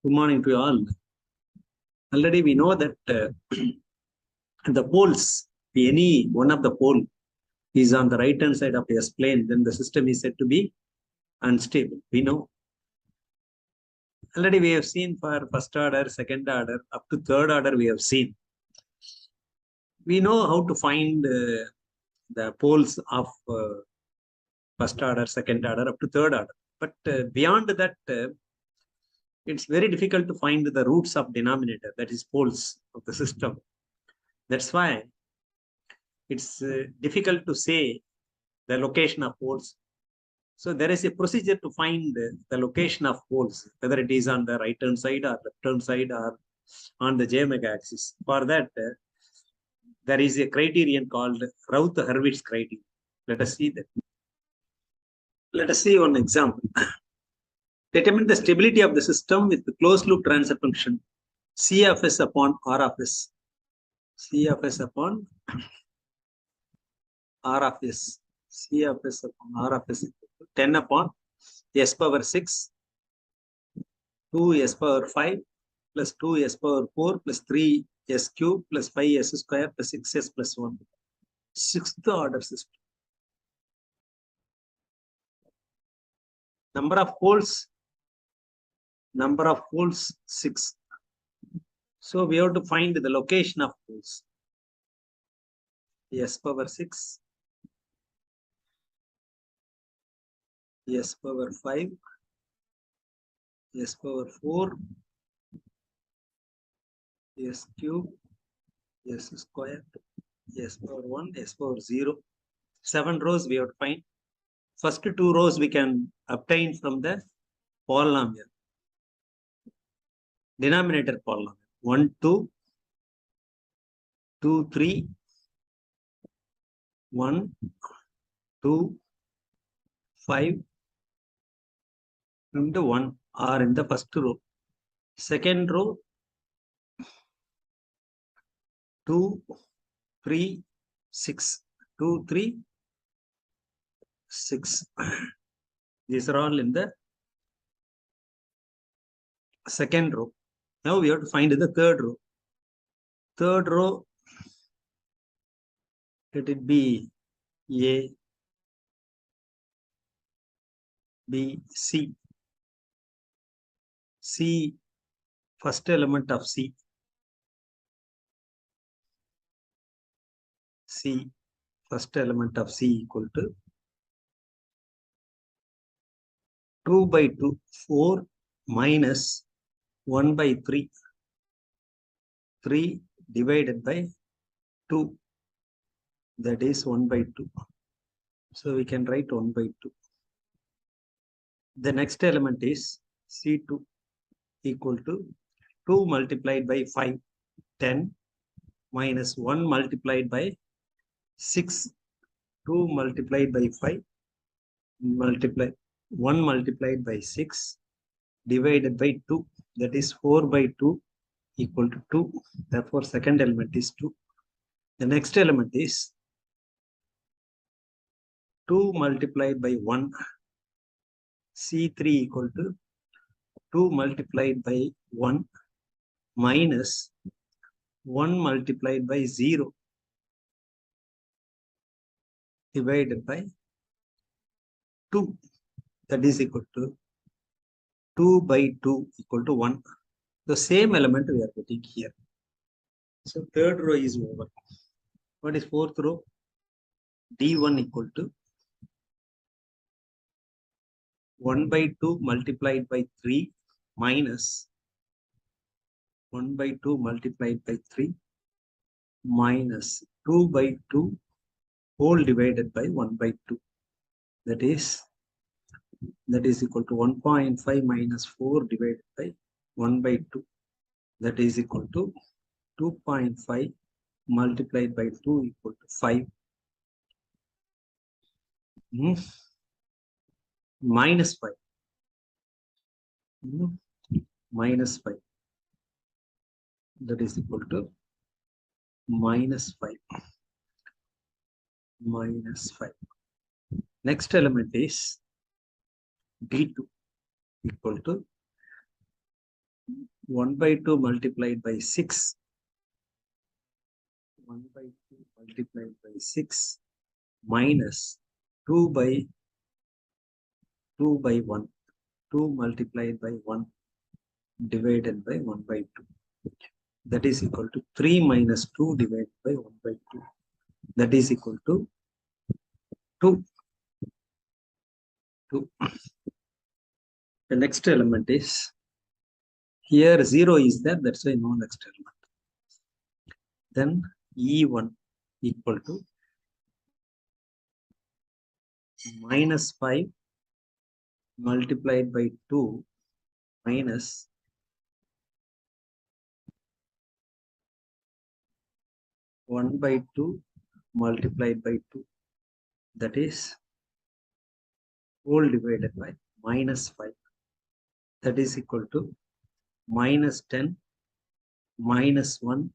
Good morning to you all. Already we know that the poles, any one of the pole is on the right hand side of the S plane, then the system is said to be unstable. We know. Already we have seen for first order, second order, up to third order we have seen. We know how to find the poles of first order, second order, up to third order. But beyond that, it's very difficult to find the roots of denominator, that is poles of the system. That's why it's difficult to say the location of poles. So there is a procedure to find the location of poles, whether it is on the right hand side or left hand side or on the j omega axis. For that, there is a criterion called Routh-Hurwitz criterion. Let us see that. Let us see one example. Determine the stability of the system with the closed loop transfer function C of S upon R of S. C of S upon R of S. C of S upon R of S 10 upon S power 6, 2 S power 5 plus 2 S power 4 plus 3 S cube plus 5 S square plus 6 S plus 1. Sixth order system. Number of poles 6. So we have to find the location of poles. S power 6, S power 5, S power 4, S cube, S square, S power 1, S power 0. 7 rows we have to find. First 2 rows we can obtain from the polynomial. Denominator polynomial. 1, 2, 2, 3, 1, 2, 5, and 1 are in the first row. Second row, 2, 3, 6. 2, 3, 6. These are all in the second row. Now we have to find the third row. Third row, let it be A, B, C. C, first element of C. C, first element of C equal to 2 by 2, 4 minus 1 by 3. 3 divided by 2. That is 1 by 2. So we can write 1 by 2. The next element is C2 equal to 2 multiplied by 5, 10 minus 1 multiplied by 6. 2 multiplied by 5 multiply 1 multiplied by 6 divided by 2. That is 4 by 2 equal to 2. Therefore, second element is 2. The next element is 2 multiplied by 1. C3 equal to 2 multiplied by 1 minus 1 multiplied by 0 divided by 2. That is equal to 2 by 2 equal to 1. The same element we are getting here. So third row is over. What is fourth row? D1 equal to 1 by 2 multiplied by 3 minus 1 by 2 multiplied by 3 minus 2 by 2 whole divided by 1 by 2. That is equal to 1.5 minus 4 divided by 1 by 2. That is equal to 2.5 multiplied by 2 equal to 5. Minus 5. Minus 5. That is equal to minus 5. Minus 5. Next element is D2 equal to 1 by 2 multiplied by 6. 1 by 2 multiplied by 6 minus 2 by 1. 2 multiplied by 1 divided by 1 by 2. That is equal to 3 minus 2 divided by 1 by 2. That is equal to 2. 2. The next element is, here 0 is there, that's why no next element. Then E1 equal to minus 5 multiplied by 2 minus 1 by 2 multiplied by 2. That is whole divided by minus 5. That is equal to minus 10 minus 1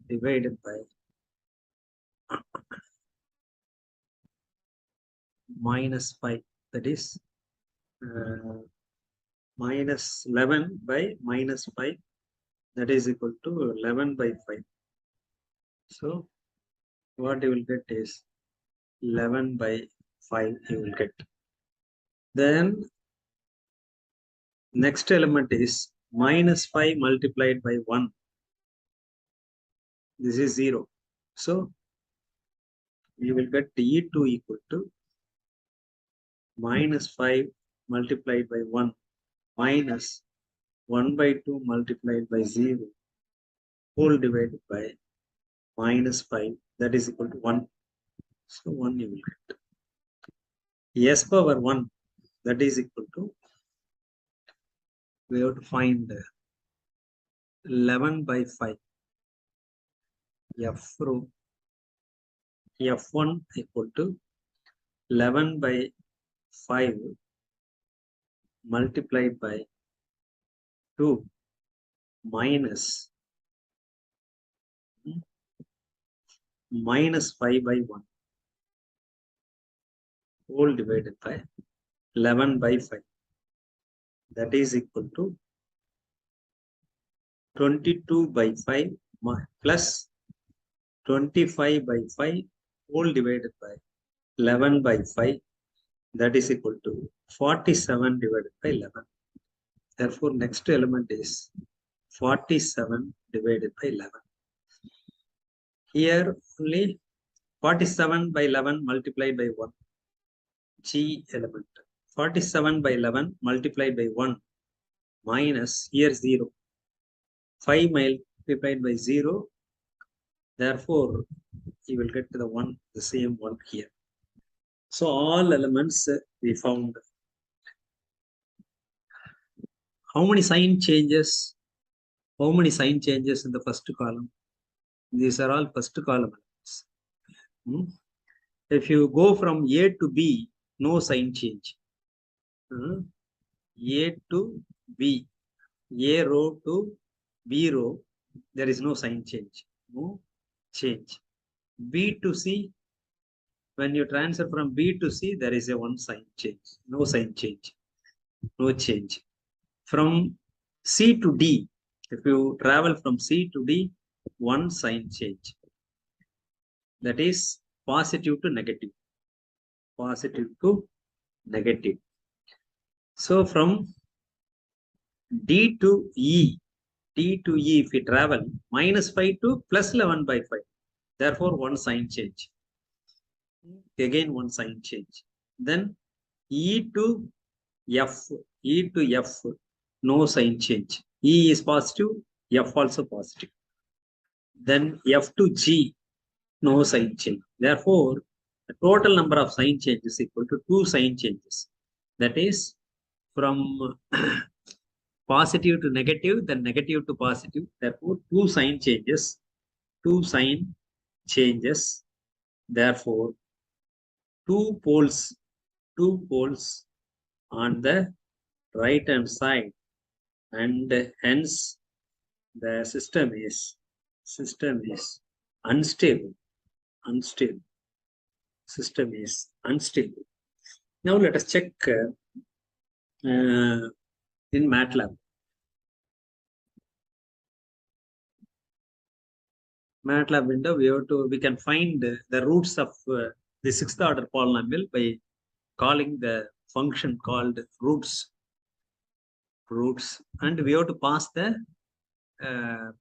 divided by minus 5. That is minus 11 by minus 5. That is equal to 11 by 5. So what you will get is 11 by 5 you will get. Then next element is minus 5 multiplied by 1. This is 0. So you will get E2 equal to minus 5 multiplied by 1 minus 1 by 2 multiplied by 0 whole divided by minus 5. That is equal to 1. So 1 you will get. S power 1, that is equal to, we have to find 11 by 5. F1 equal to 11 by 5 multiplied by 2 minus 5 by 1 whole divided by 11 by 5. That is equal to 22 by 5 plus 25 by 5 whole divided by 11 by 5. That is equal to 47 divided by 11. Therefore, next element is 47 divided by 11. Here only 47 by 11 multiplied by 1. G element. 47 by 11 multiplied by 1 minus here 0. 5 multiplied by 0. Therefore, you will get to the 1, the same one here. So all elements we found. How many sign changes? How many sign changes in the first column? These are all first column elements. If you go from A to B, no sign change. A to B, A row to B row, there is no sign change. No change. B to C, when you transfer from B to C, there is a one sign change. No sign change. No change. From C to D, if you travel from C to D, one sign change. That is positive to negative. Positive to negative. So from D to E, if we travel, minus 5 to plus 11 by 5. Therefore, one sign change. Again, one sign change. Then E to F, no sign change. E is positive, F also positive. Then F to G, no sign change. Therefore, the total number of sign changes is equal to 2 sign changes. That is from positive to negative, then negative to positive. Therefore, 2 sign changes. 2 sign changes. Therefore, 2 poles on the right hand side, and hence the system is unstable. System is unstable. Now let us check in MATLAB. MATLAB window, we can find the roots of the sixth order polynomial by calling the function called roots, and we have to pass the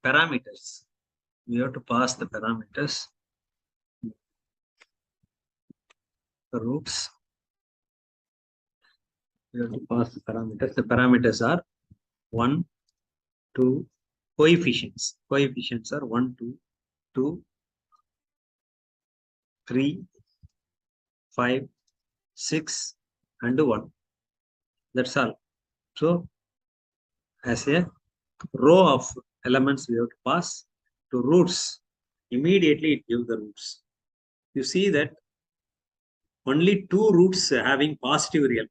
parameters. We have to pass the parameters, the roots. We have to pass the parameters. The parameters are 1, 2, coefficients. Coefficients are 1, 2, 3, 5, 6, and 1. That's all. So, as a row of elements we have to pass to roots, immediately it gives the roots. You see that only 2 roots having positive real part.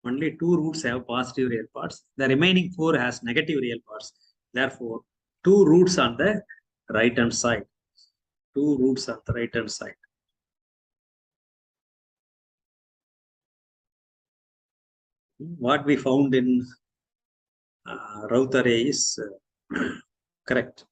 Only 2 roots have positive real parts. The remaining 4 has negative real parts. Therefore, 2 roots on the right hand side. 2 roots on the right hand side. What we found in Routh array is correct.